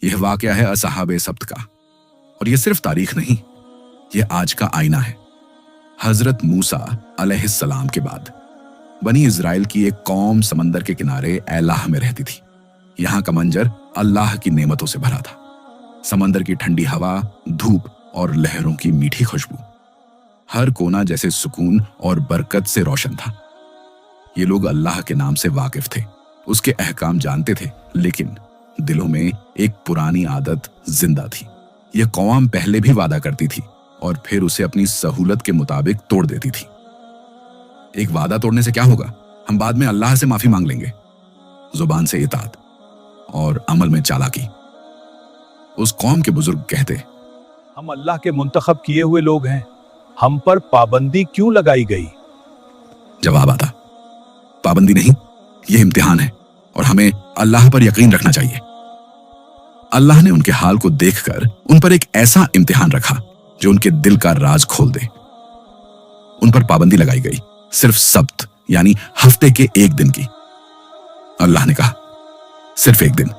यह वाकया है असहाबे सब्त का, और यह सिर्फ तारीख नहीं, यह आज का आईना है। हजरत मूसा अलैहिस्सलाम के बाद बनी इजराइल की एक कौम समंदर के किनारे एलाह में रहती थी। यहाँ का मंजर अल्लाह की नेमतों से भरा था। समंदर की ठंडी हवा, धूप और लहरों की मीठी खुशबू, हर कोना जैसे सुकून और बरकत से रोशन था। ये लोग अल्लाह के नाम से वाकिफ थे, उसके अहकाम जानते थे, लेकिन दिलों में एक पुरानी आदत जिंदा थी। यह कौम पहले भी वादा करती थी और फिर उसे अपनी सहूलत के मुताबिक तोड़ देती थी। एक वादा तोड़ने से क्या होगा? हम बाद में अल्लाह से माफी मांग लेंगे। जुबान से इताअत और अमल में चालाकी। उस कौम के बुजुर्ग कहते, हम अल्लाह के मुंतखब किए हुए लोग हैं, हम पर पाबंदी क्यों लगाई गई? जवाब आता, पाबंदी नहीं, यह इम्तिहान है और हमें अल्लाह पर यकीन रखना चाहिए। अल्लाह ने उनके हाल को देखकर उन पर एक ऐसा इम्तिहान रखा जो उनके दिल का राज खोल दे। उन पर पाबंदी लगाई गई, सिर्फ सब्त यानी हफ्ते के एक दिन की। अल्लाह ने कहा, सिर्फ एक दिन,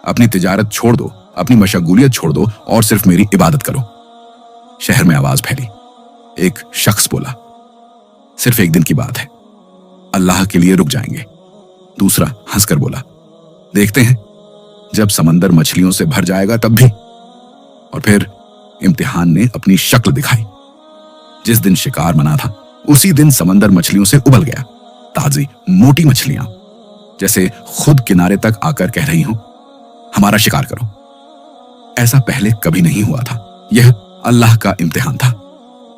अपनी तिजारत छोड़ दो, अपनी मशगूलियत छोड़ दो और सिर्फ मेरी इबादत करो। शहर में आवाज फैली। एक शख्स बोला, सिर्फ एक दिन की बात है, अल्लाह के लिए रुक जाएंगे। दूसरा हंसकर बोला, देखते हैं जब समंदर मछलियों से भर जाएगा तब भी। और फिर इम्तिहान ने अपनी शक्ल दिखाई। जिस दिन शिकार मना था उसी दिन समंदर मछलियों से उबल गया। ताजी मोटी मछलियां, जैसे खुद किनारे तक आकर कह रही हों, हमारा शिकार करो। ऐसा पहले कभी नहीं हुआ था। यह अल्लाह का इम्तिहान था।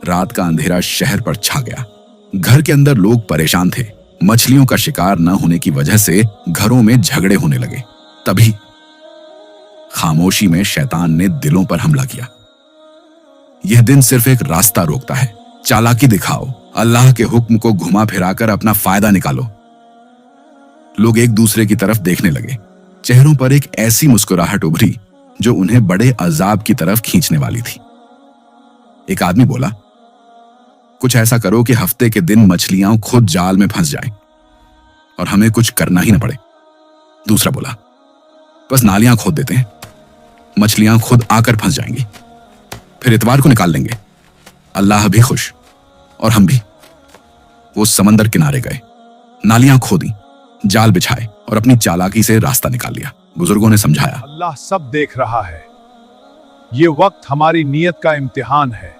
रात का अंधेरा शहर पर छा गया। घर के अंदर लोग परेशान थे। मछलियों का शिकार न होने की वजह से घरों में झगड़े होने लगे। तभी खामोशी में शैतान ने दिलों पर हमला किया। यह दिन सिर्फ एक रास्ता रोकता है। चालाकी दिखाओ, अल्लाह के हुक्म को घुमा फिराकर अपना फायदा निकालो। लोग एक दूसरे की तरफ देखने लगे। चेहरों पर एक ऐसी मुस्कुराहट उभरी जो उन्हें बड़े अजाब की तरफ खींचने वाली थी। एक आदमी बोला, कुछ ऐसा करो कि हफ्ते के दिन मछलियां खुद जाल में फंस जाएं और हमें कुछ करना ही न पड़े। दूसरा बोला, बस नालियां खोद देते हैं, मछलियां खुद आकर फंस जाएंगी, फिर इतवार को निकाल लेंगे। अल्लाह भी खुश और हम भी। वो समंदर किनारे गए, नालियां खोदी, जाल बिछाए और अपनी चालाकी से रास्ता निकाल लिया। बुजुर्गों ने समझाया, अल्लाह सब देख रहा है, ये वक्त हमारी नीयत का इम्तिहान है।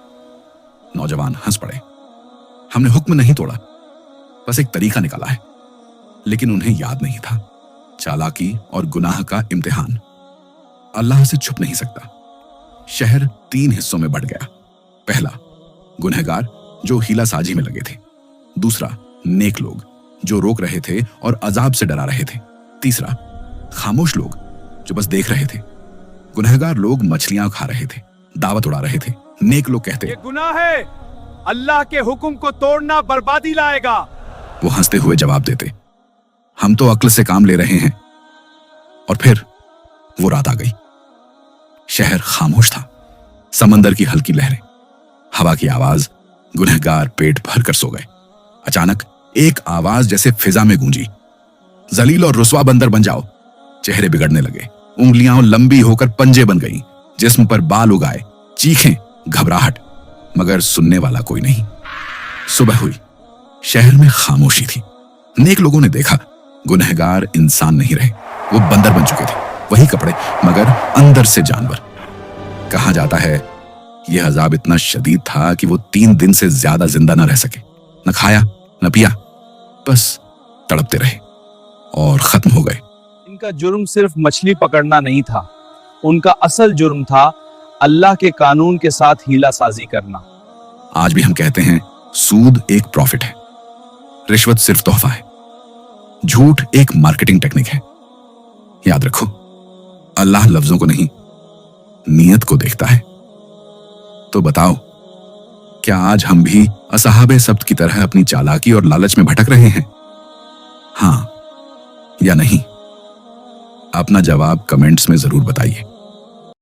नौजवान हंस पड़े। हमने हुक्म नहीं तोड़ा, बस एक तरीका निकाला है। लेकिन उन्हें याद नहीं था, चालाकी और गुनाह का इम्तिहान अल्लाह से छुप नहीं सकता। शहर 3 हिस्सों में बंट गया। पहला, गुनहगार जो हीला साजी में लगे थे। दूसरा, नेक लोग जो रोक रहे थे और अजाब से डरा रहे थे। तीसरा, खामोश लोग जो बस देख रहे थे। गुनहगार लोग मछलियां खा रहे थे, दावत उड़ा रहे थे। नेक लोग कहते, ये गुनाह है, अल्लाह के हुक्म को तोड़ना बर्बादी लाएगा। वो हंसते हुए जवाब देते, हम तो अक्ल से काम ले रहे हैं। और फिर वो रात आ गई। शहर खामोश था। समंदर की हल्की लहरें, हवा की आवाज, गुनहगार पेट भर कर सो गए। अचानक एक आवाज जैसे फिजा में गूंजी, जलील और रुस्वा बंदर बन जाओ। चेहरे बिगड़ने लगे, उंगलियां लंबी होकर पंजे बन गईं, जिस्म पर बाल उगाए, चीखें, घबराहट, मगर सुनने वाला कोई नहीं। सुबह हुई, शहर में खामोशी थी। नेक लोगों ने देखा गुनहगार इंसान नहीं रहे, वो बंदर बन चुके थे। वही कपड़े मगर अंदर से जानवर। कहा जाता है यह अजाब इतना शदीद था कि वो 3 दिन से ज्यादा जिंदा न रह सके। न खाया न पिया, बस तड़पते रहे और खत्म हो गए। इनका जुर्म सिर्फ मछली पकड़ना नहीं था, उनका असल जुर्म था अल्लाह के कानून के साथ हीला साजी करना। आज भी हम कहते हैं सूद एक प्रॉफिट है, रिश्वत सिर्फ तोहफा है, झूठ एक मार्केटिंग टेक्निक है। याद रखो, अल्लाह लफ्जों को नहीं, नीयत को देखता है। तो बताओ, क्या आज हम भी असहाबे सब्त की तरह अपनी चालाकी और लालच में भटक रहे हैं? हाँ या नहीं? अपना जवाब कमेंट्स में जरूर बताइए।